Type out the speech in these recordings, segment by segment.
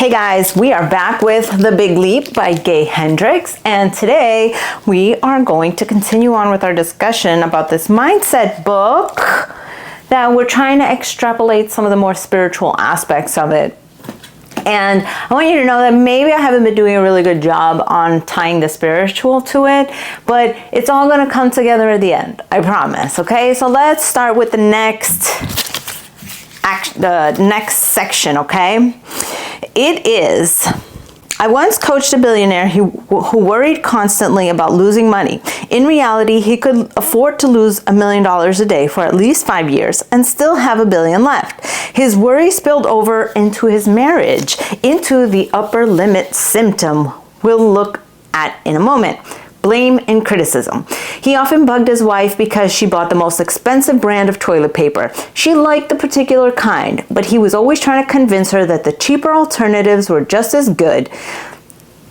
Hey guys, we are back with The Big Leap by Gay Hendricks, and today we are going to continue on with our discussion about this mindset book that we're trying to extrapolate some of the more spiritual aspects of it. And I want you to know that maybe I haven't been doing a really good job on tying the spiritual to it, but it's all going to come together at the end, I promise. Okay, so let's start with the next section, okay? It is, I once coached a billionaire who worried constantly about losing money. In reality, he could afford to lose $1 million a day for at least 5 years and still have $1 billion left. His worry spilled over into his marriage, into the upper limit symptom we'll look at in a moment. Blame and criticism. He often bugged his wife because she bought the most expensive brand of toilet paper. She liked the particular kind, but he was always trying to convince her that the cheaper alternatives were just as good.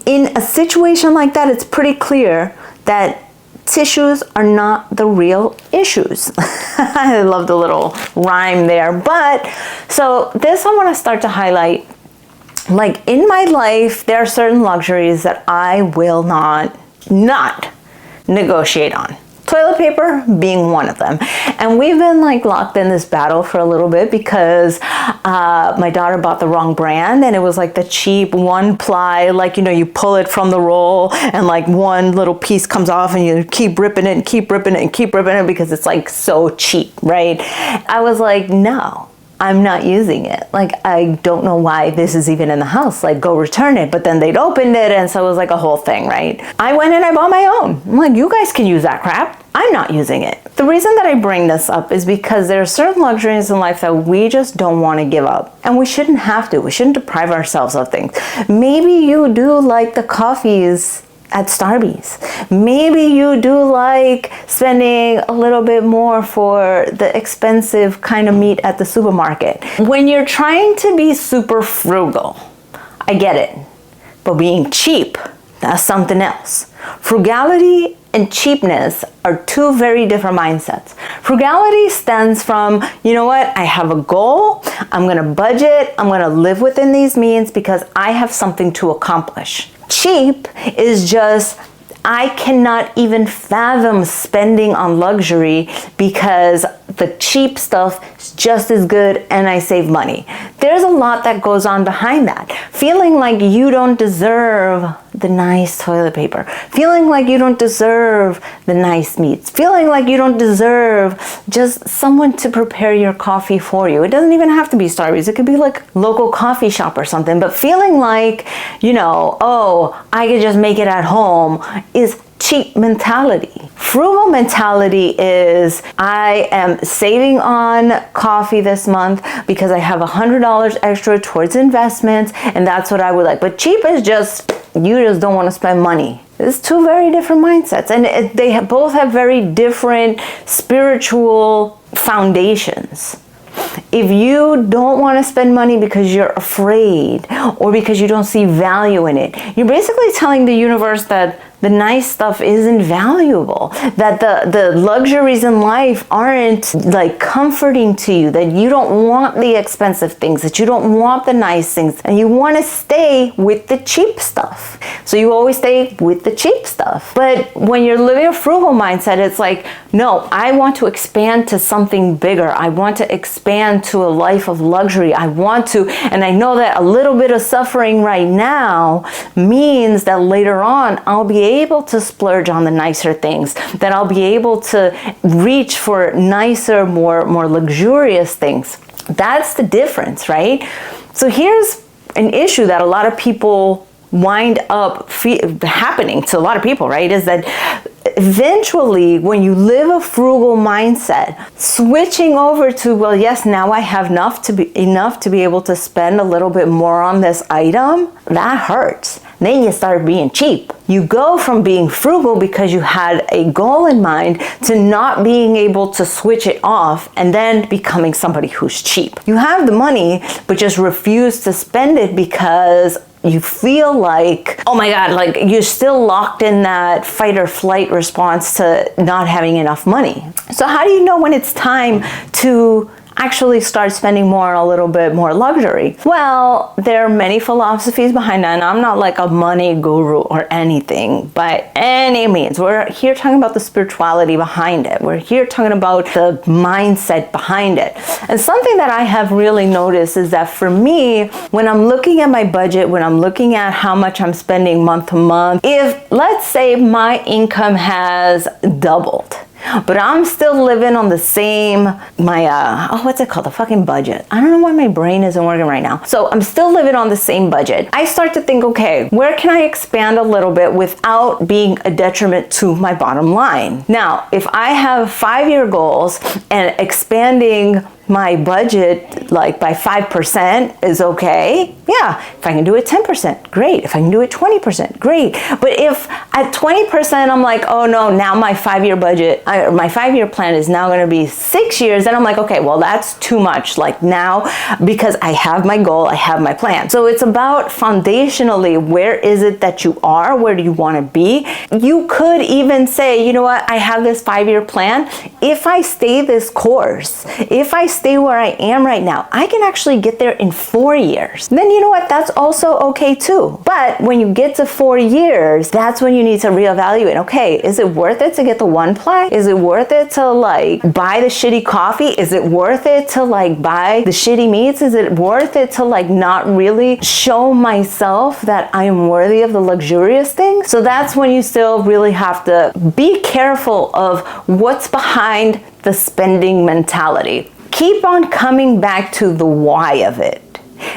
In a situation like that, it's pretty clear that tissues are not the real issues. I love the little rhyme there. But so this I want to start to highlight. Like in my life, there are certain luxuries that I will not negotiate on. Toilet paper being one of them. And we've been like locked in this battle for a little bit because my daughter bought the wrong brand, and it was like the cheap one ply, like, you know, you pull it from the roll and like one little piece comes off and you keep ripping it and keep ripping it and keep ripping it because it's like so cheap, right? I was like, no, I'm not using it. Like, I don't know why this is even in the house. Like, go return it. But then they'd opened it, and so it was like a whole thing, right? I went and I bought my own. I'm like, you guys can use that crap. I'm not using it. The reason that I bring this up is because there are certain luxuries in life that we just don't want to give up. And we shouldn't have to. We shouldn't deprive ourselves of things. Maybe you do like the coffees at Starbucks. Maybe you do like spending a little bit more for the expensive kind of meat at the supermarket. When you're trying to be super frugal, I get it. But being cheap, that's something else. Frugality and cheapness are two very different mindsets. Frugality stems from, you know what, I have a goal, I'm gonna budget, I'm gonna live within these means because I have something to accomplish. Cheap is just, I cannot even fathom spending on luxury because the cheap stuff is just as good and I save money. There's a lot that goes on behind that. Feeling like you don't deserve the nice toilet paper. Feeling like you don't deserve the nice meats. Feeling like you don't deserve just someone to prepare your coffee for you. It doesn't even have to be Starbucks. It could be like local coffee shop or something. But feeling like, you know, oh, I could just make it at home is cheap mentality. Frugal mentality is, I am saving on coffee this month because I have $100 extra towards investments, and that's what I would like. But cheap is just, you just don't want to spend money. It's two very different mindsets, and they both have very different spiritual foundations. If you don't want to spend money because you're afraid or because you don't see value in it, you're basically telling the universe that the nice stuff isn't valuable, that the luxuries in life aren't like comforting to you, that you don't want the expensive things, that you don't want the nice things, and you want to stay with the cheap stuff. So you always stay with the cheap stuff. But when you're living a frugal mindset, it's like, no, I want to expand to something bigger. I want to expand to a life of luxury. I want to, and I know that a little bit of suffering right now means that later on I'll be able to splurge on the nicer things, that I'll be able to reach for nicer, more luxurious things. That's the difference, right? So here's an issue that a lot of people wind up happening to a lot of people, right? Is that eventually when you live a frugal mindset, switching over to, well, yes, now I have enough to be able to spend a little bit more on this item, that hurts. Then you start being cheap. You go from being frugal because you had a goal in mind to not being able to switch it off and then becoming somebody who's cheap. You have the money, but just refuse to spend it because you feel like, oh my God, like you're still locked in that fight or flight response to not having enough money. So how do you know when it's time to actually start spending more, a little bit more luxury? Well, there are many philosophies behind that, and I'm not like a money guru or anything by any means. We're here talking about the spirituality behind it. We're here talking about the mindset behind it. And something that I have really noticed is that for me, when I'm looking at my budget, when I'm looking at how much I'm spending month to month, if let's say my income has doubled, but I'm still living on the same, what's it called? The fucking budget. I don't know why my brain isn't working right now. So I'm still living on the same budget. I start to think, okay, where can I expand a little bit without being a detriment to my bottom line? Now, if I have 5-year goals and expanding my budget like by 5% is okay. Yeah, if I can do it 10%, great. If I can do it 20%, great. But if at 20% I'm like, oh no, now my 5-year budget, my 5-year plan is now going to be 6 years, then I'm like, okay, well that's too much. Like now, because I have my goal, I have my plan. So it's about foundationally, where is it that you are? Where do you want to be? You could even say, you know what, I have this 5-year plan. If I stay this course, if I stay where I am right now, I can actually get there in 4 years. Then you know what, that's also okay too. But when you get to 4 years, that's when you need to reevaluate. Okay, is it worth it to get the 1-ply? Is it worth it to like buy the shitty coffee? Is it worth it to like buy the shitty meats? Is it worth it to like not really show myself that I am worthy of the luxurious things? So that's when you still really have to be careful of what's behind the spending mentality. Keep on coming back to the why of it.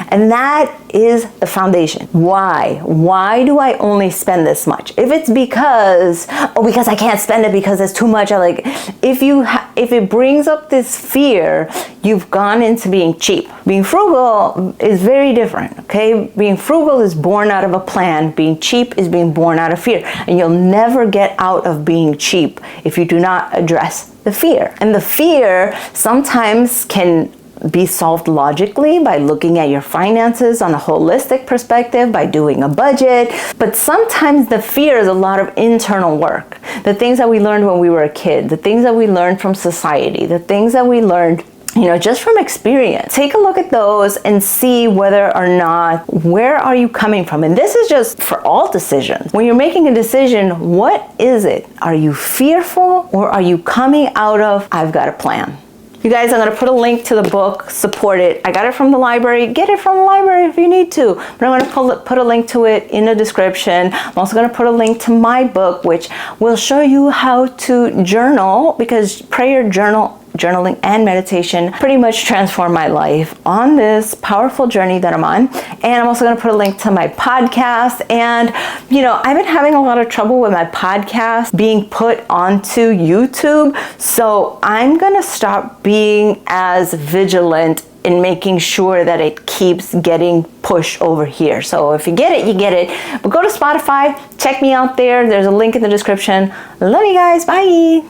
And that is the foundation. Why? Why do I only spend this much? If it's because I can't spend it because it's too much, if it brings up this fear, you've gone into being cheap. Being frugal is very different, okay? Being frugal is born out of a plan. Being cheap is being born out of fear. And you'll never get out of being cheap if you do not address the fear. And the fear sometimes can be solved logically by looking at your finances on a holistic perspective, by doing a budget. But sometimes the fear is a lot of internal work. The things that we learned when we were a kid, the things that we learned from society, the things that we learned just from experience. Take a look at those and see whether or not, where are you coming from? And this is just for all decisions. When you're making a decision, what is it? Are you fearful, or are you coming out of, I've got a plan? You guys, I'm going to put a link to the book, support it. I got it from the library. Get it from the library if you need to. But I'm going to put a link to it in the description. I'm also going to put a link to my book, which will show you how to journal, because prayer, journaling and meditation pretty much transformed my life on this powerful journey that I'm on. And I'm also going to put a link to my podcast. And I've been having a lot of trouble with my podcast being put onto YouTube, so I'm going to stop being as vigilant in making sure that it keeps getting pushed over here. So if you get it, you get it. But go to Spotify, check me out there. There's a link in the description. Love you guys. Bye.